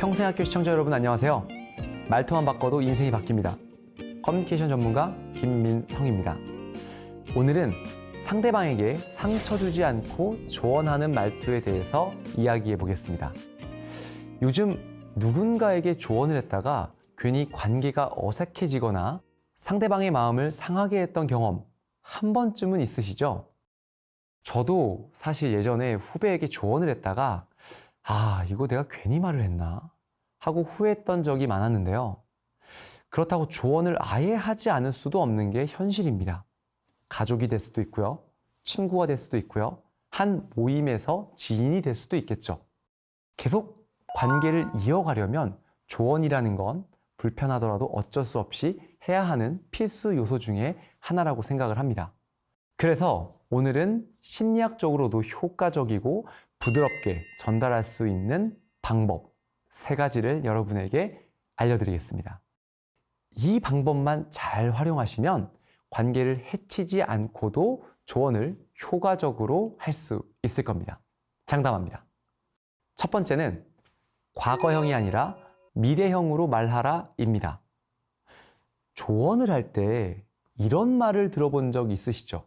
평생학교 시청자 여러분 안녕하세요. 말투만 바꿔도 인생이 바뀝니다. 커뮤니케이션 전문가 김민성입니다. 오늘은 상대방에게 상처 주지 않고 조언하는 말투에 대해서 이야기해 보겠습니다. 요즘 누군가에게 조언을 했다가 괜히 관계가 어색해지거나 상대방의 마음을 상하게 했던 경험 한 번쯤은 있으시죠? 저도 사실 예전에 후배에게 조언을 했다가 이거 내가 괜히 말을 했나? 하고 후회했던 적이 많았는데요. 그렇다고 조언을 아예 하지 않을 수도 없는 게 현실입니다. 가족이 될 수도 있고요. 친구가 될 수도 있고요. 한 모임에서 지인이 될 수도 있겠죠. 계속 관계를 이어가려면 조언이라는 건 불편하더라도 어쩔 수 없이 해야 하는 필수 요소 중에 하나라고 생각을 합니다. 그래서 오늘은 심리학적으로도 효과적이고 부드럽게 전달할 수 있는 방법 3가지를 여러분에게 알려드리겠습니다. 이 방법만 잘 활용하시면 관계를 해치지 않고도 조언을 효과적으로 할 수 있을 겁니다. 장담합니다. 첫 번째는 과거형이 아니라 미래형으로 말하라입니다. 조언을 할 때 이런 말을 들어본 적 있으시죠?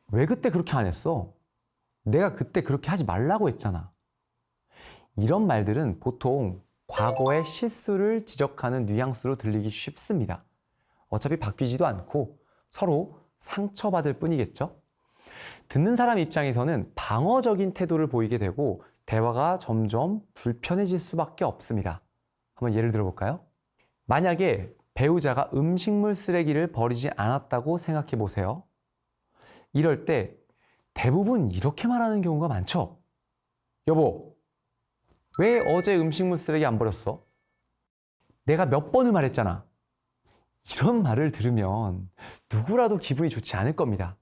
왜 그때 그렇게 안 했어? 내가 그때 그렇게 하지 말라고 했잖아. 이런 말들은 보통 과거의 실수를 지적하는 뉘앙스로 들리기 쉽습니다. 어차피 바뀌지도 않고 서로 상처받을 뿐이겠죠? 듣는 사람 입장에서는 방어적인 태도를 보이게 되고 대화가 점점 불편해질 수밖에 없습니다. 한번 예를 들어볼까요? 만약에 배우자가 음식물 쓰레기를 버리지 않았다고 생각해 보세요. 이럴 때 대부분 이렇게 말하는 경우가 많죠? 여보, 왜 어제 음식물 쓰레기 안 버렸어? 내가 몇 번을 말했잖아. 이런 말을 들으면 누구라도 기분이 좋지 않을 겁니다.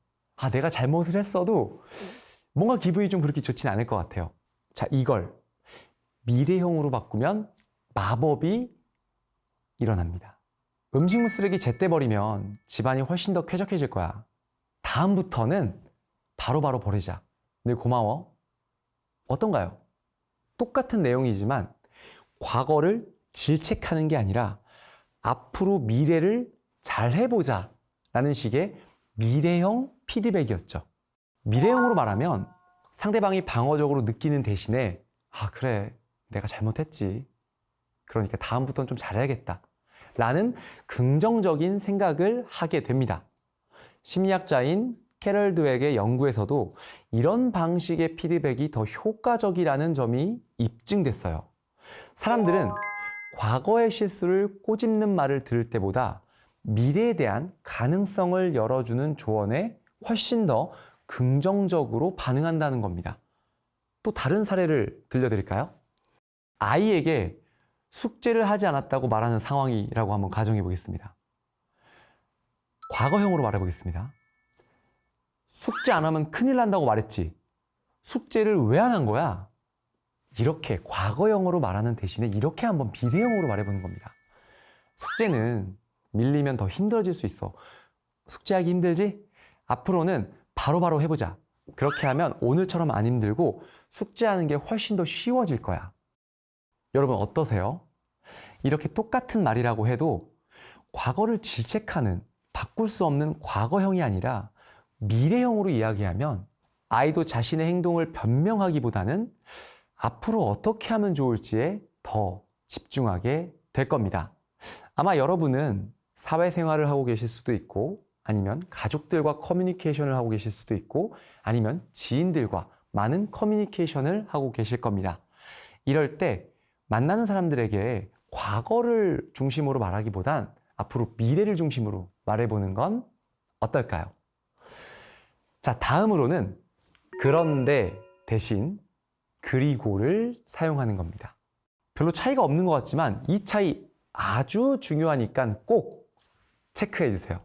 내가 잘못을 했어도 뭔가 기분이 좀 그렇게 좋진 않을 것 같아요. 자, 이걸 미래형으로 바꾸면 마법이 일어납니다. 음식물 쓰레기 제때 버리면 집안이 훨씬 더 쾌적해질 거야. 다음부터는 바로바로 버리자. 늘 고마워. 어떤가요? 똑같은 내용이지만 과거를 질책하는 게 아니라 앞으로 미래를 잘 해보자 라는 식의 미래형 피드백이었죠. 미래형으로 말하면 상대방이 방어적으로 느끼는 대신에 그래, 내가 잘못했지. 그러니까 다음부터는 좀 잘해야겠다 라는 긍정적인 생각을 하게 됩니다. 심리학자인 캐럴 드웩의 연구에서도 이런 방식의 피드백이 더 효과적이라는 점이 입증됐어요. 사람들은 과거의 실수를 꼬집는 말을 들을 때보다 미래에 대한 가능성을 열어주는 조언에 훨씬 더 긍정적으로 반응한다는 겁니다. 또 다른 사례를 들려드릴까요? 아이에게 숙제를 하지 않았다고 말하는 상황이라고 한번 가정해 보겠습니다. 과거형으로 말해 보겠습니다. 숙제 안 하면 큰일 난다고 말했지. 숙제를 왜 안 한 거야? 이렇게 과거형으로 말하는 대신에 이렇게 한번 미래형으로 말해보는 겁니다. 숙제는 밀리면 더 힘들어질 수 있어. 숙제하기 힘들지? 앞으로는 바로바로 해보자. 그렇게 하면 오늘처럼 안 힘들고 숙제하는 게 훨씬 더 쉬워질 거야. 여러분 어떠세요? 이렇게 똑같은 말이라고 해도 과거를 질책하는, 바꿀 수 없는 과거형이 아니라 미래형으로 이야기하면 아이도 자신의 행동을 변명하기보다는 앞으로 어떻게 하면 좋을지에 더 집중하게 될 겁니다. 아마 여러분은 사회생활을 하고 계실 수도 있고 아니면 가족들과 커뮤니케이션을 하고 계실 수도 있고 아니면 지인들과 많은 커뮤니케이션을 하고 계실 겁니다. 이럴 때 만나는 사람들에게 과거를 중심으로 말하기보단 앞으로 미래를 중심으로 말해보는 건 어떨까요? 자, 다음으로는 그런데 대신 그리고를 사용하는 겁니다. 별로 차이가 없는 것 같지만 이 차이 아주 중요하니까 꼭 체크해 주세요.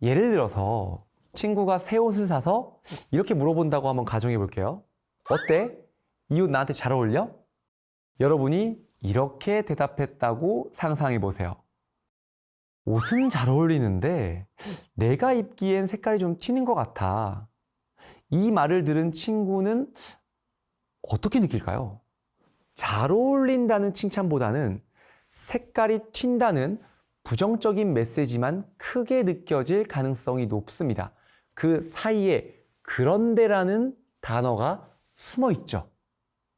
예를 들어서 친구가 새 옷을 사서 이렇게 물어본다고 한번 가정해 볼게요. 어때? 이 옷 나한테 잘 어울려? 여러분이 이렇게 대답했다고 상상해 보세요. 옷은 잘 어울리는데 내가 입기엔 색깔이 좀 튀는 것 같아. 이 말을 들은 친구는 어떻게 느낄까요? 잘 어울린다는 칭찬보다는 색깔이 튄다는 부정적인 메시지만 크게 느껴질 가능성이 높습니다. 그 사이에 그런데라는 단어가 숨어 있죠.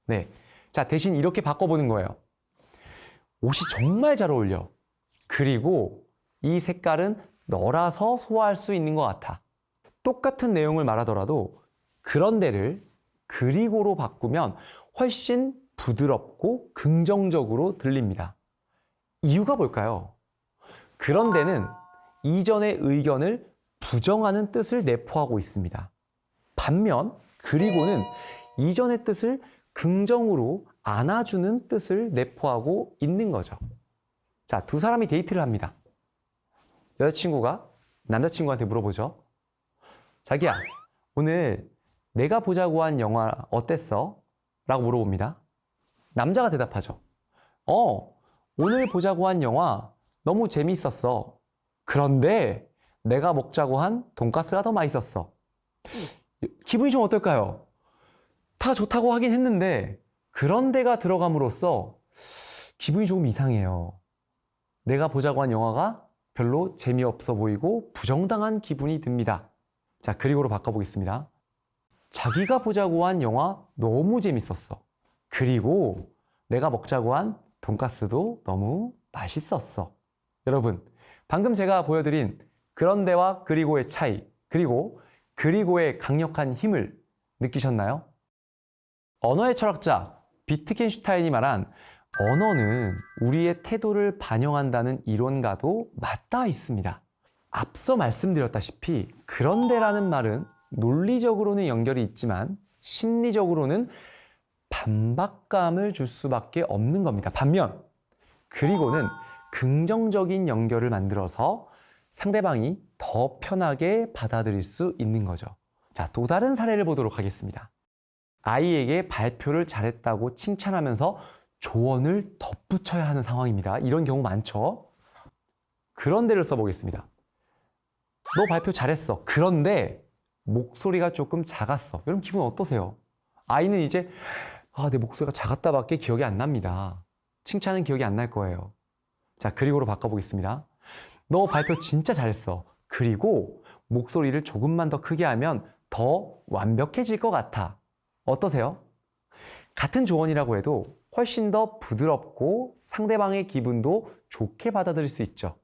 네. 자, 대신 이렇게 바꿔보는 거예요. 옷이 정말 잘 어울려. 그리고 이 색깔은 너라서 소화할 수 있는 것 같아. 똑같은 내용을 말하더라도 그런데를 그리고로 바꾸면 훨씬 부드럽고 긍정적으로 들립니다. 이유가 뭘까요? 그런데는 이전의 의견을 부정하는 뜻을 내포하고 있습니다. 반면 그리고는 이전의 뜻을 긍정으로 안아주는 뜻을 내포하고 있는 거죠. 자, 두 사람이 데이트를 합니다. 여자친구가 남자친구한테 물어보죠. 자기야, 오늘 내가 보자고 한 영화 어땠어? 라고 물어봅니다. 남자가 대답하죠. 오늘 보자고 한 영화 너무 재미있었어. 그런데 내가 먹자고 한 돈가스가 더 맛있었어. 기분이 좀 어떨까요? 다 좋다고 하긴 했는데 그런데가 들어감으로써 기분이 조금 이상해요. 내가 보자고 한 영화가 별로 재미없어 보이고 부정당한 기분이 듭니다. 자, 그리고로 바꿔보겠습니다. 자기가 보자고 한 영화 너무 재밌었어. 그리고 내가 먹자고 한 돈가스도 너무 맛있었어. 여러분, 방금 제가 보여드린 그런데와 그리고의 차이, 그리고 그리고의 강력한 힘을 느끼셨나요? 언어의 철학자 비트겐슈타인이 말한 언어는 우리의 태도를 반영한다는 이론과도 맞닿아 있습니다. 앞서 말씀드렸다시피 그런데라는 말은 논리적으로는 연결이 있지만 심리적으로는 반박감을 줄 수밖에 없는 겁니다. 반면 그리고는 긍정적인 연결을 만들어서 상대방이 더 편하게 받아들일 수 있는 거죠. 자, 또 다른 사례를 보도록 하겠습니다. 아이에게 발표를 잘했다고 칭찬하면서 조언을 덧붙여야 하는 상황입니다. 이런 경우 많죠. 그런데를 써보겠습니다. 너 발표 잘했어. 그런데 목소리가 조금 작았어. 여러분 기분 어떠세요? 아이는 이제 내 목소리가 작았다밖에 기억이 안 납니다. 칭찬은 기억이 안 날 거예요. 자, 그리고로 바꿔보겠습니다. 너 발표 진짜 잘했어. 그리고 목소리를 조금만 더 크게 하면 더 완벽해질 것 같아. 어떠세요? 같은 조언이라고 해도 훨씬 더 부드럽고 상대방의 기분도 좋게 받아들일 수 있죠.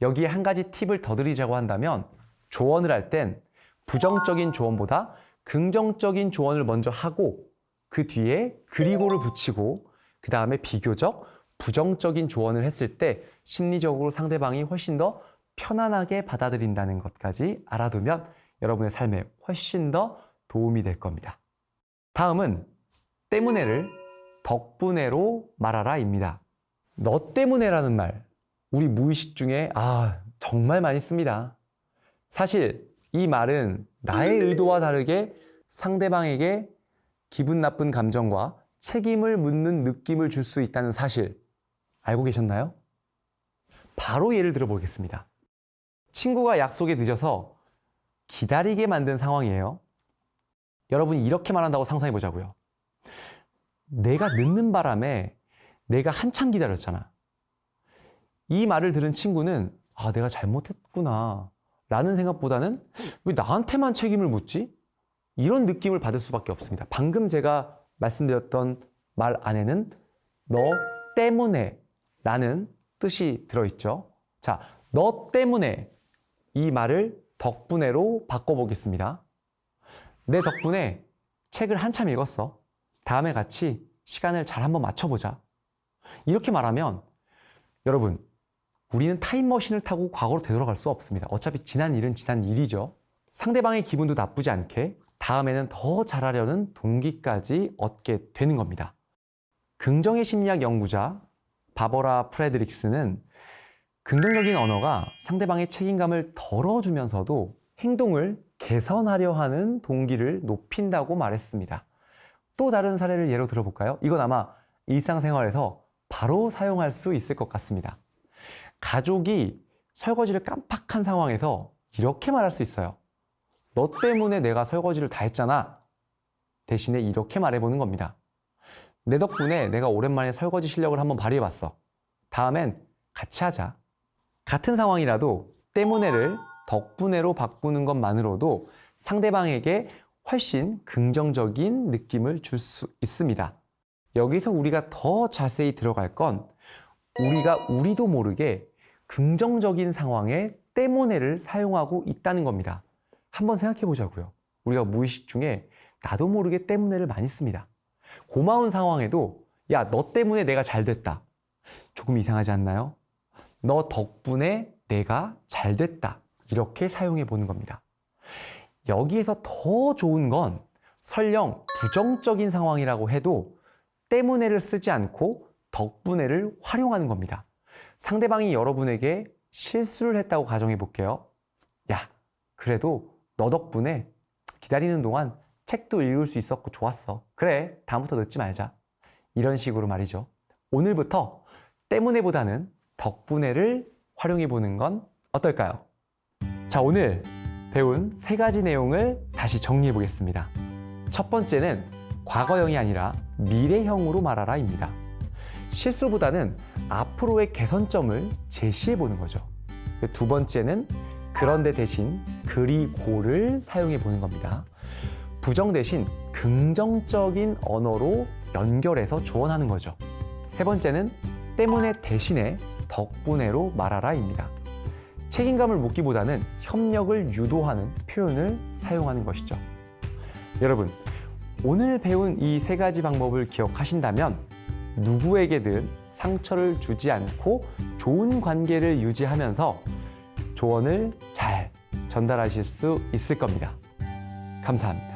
여기에 한 가지 팁을 더 드리자고 한다면 조언을 할 땐 부정적인 조언보다 긍정적인 조언을 먼저 하고 그 뒤에 그리고를 붙이고 그 다음에 비교적 부정적인 조언을 했을 때 심리적으로 상대방이 훨씬 더 편안하게 받아들인다는 것까지 알아두면 여러분의 삶에 훨씬 더 도움이 될 겁니다. 다음은 때문에를 덕분에로 말하라입니다. 너 때문에라는 말, 우리 무의식 중에 정말 많이 씁니다. 사실 이 말은 나의 의도와 다르게 상대방에게 기분 나쁜 감정과 책임을 묻는 느낌을 줄 수 있다는 사실 알고 계셨나요? 바로 예를 들어 보겠습니다. 친구가 약속에 늦어서 기다리게 만든 상황이에요. 여러분 이렇게 말한다고 상상해 보자고요. 내가 늦는 바람에 내가 한참 기다렸잖아. 이 말을 들은 친구는 내가 잘못했구나 라는 생각보다는 왜 나한테만 책임을 묻지? 이런 느낌을 받을 수밖에 없습니다. 방금 제가 말씀드렸던 말 안에는 너 때문에 라는 뜻이 들어있죠. 자, 너 때문에 이 말을 덕분에로 바꿔보겠습니다. 내 덕분에 책을 한참 읽었어. 다음에 같이 시간을 잘 한번 맞춰보자. 이렇게 말하면 여러분, 우리는 타임머신을 타고 과거로 되돌아갈 수 없습니다. 어차피 지난 일은 지난 일이죠. 상대방의 기분도 나쁘지 않게 다음에는 더 잘하려는 동기까지 얻게 되는 겁니다. 긍정의 심리학 연구자 바버라 프레드릭스는 긍정적인 언어가 상대방의 책임감을 덜어주면서도 행동을 개선하려 하는 동기를 높인다고 말했습니다. 또 다른 사례를 예로 들어볼까요? 이건 아마 일상생활에서 바로 사용할 수 있을 것 같습니다. 가족이 설거지를 깜빡한 상황에서 이렇게 말할 수 있어요. 너 때문에 내가 설거지를 다 했잖아. 대신에 이렇게 말해보는 겁니다. 내 덕분에 내가 오랜만에 설거지 실력을 한번 발휘해봤어. 다음엔 같이 하자. 같은 상황이라도 때문에를 덕분에로 바꾸는 것만으로도 상대방에게 훨씬 긍정적인 느낌을 줄 수 있습니다. 여기서 우리가 더 자세히 들어갈 건 우리가 우리도 모르게 긍정적인 상황에 때문에를 사용하고 있다는 겁니다. 한번 생각해 보자고요. 우리가 무의식 중에 나도 모르게 때문에를 많이 씁니다. 고마운 상황에도 야, 너 때문에 내가 잘 됐다. 조금 이상하지 않나요? 너 덕분에 내가 잘 됐다. 이렇게 사용해 보는 겁니다. 여기에서 더 좋은 건 설령 부정적인 상황이라고 해도 때문에를 쓰지 않고 덕분에를 활용하는 겁니다. 상대방이 여러분에게 실수를 했다고 가정해 볼게요. 야, 그래도 너 덕분에 기다리는 동안 책도 읽을 수 있었고 좋았어. 그래, 다음부터 늦지 말자. 이런 식으로 말이죠. 오늘부터 때문에보다는 덕분에를 활용해 보는 건 어떨까요? 자, 오늘 배운 3가지 내용을 다시 정리해 보겠습니다. 첫 번째는 과거형이 아니라 미래형으로 말하라입니다. 실수보다는 앞으로의 개선점을 제시해 보는 거죠. 두 번째는 그런데 대신 그리고를 사용해 보는 겁니다. 부정 대신 긍정적인 언어로 연결해서 조언하는 거죠. 세 번째는 때문에 대신에 덕분에로 말하라입니다. 책임감을 묻기보다는 협력을 유도하는 표현을 사용하는 것이죠. 여러분, 오늘 배운 이 3가지 방법을 기억하신다면 누구에게든 상처를 주지 않고 좋은 관계를 유지하면서 조언을 잘 전달하실 수 있을 겁니다. 감사합니다.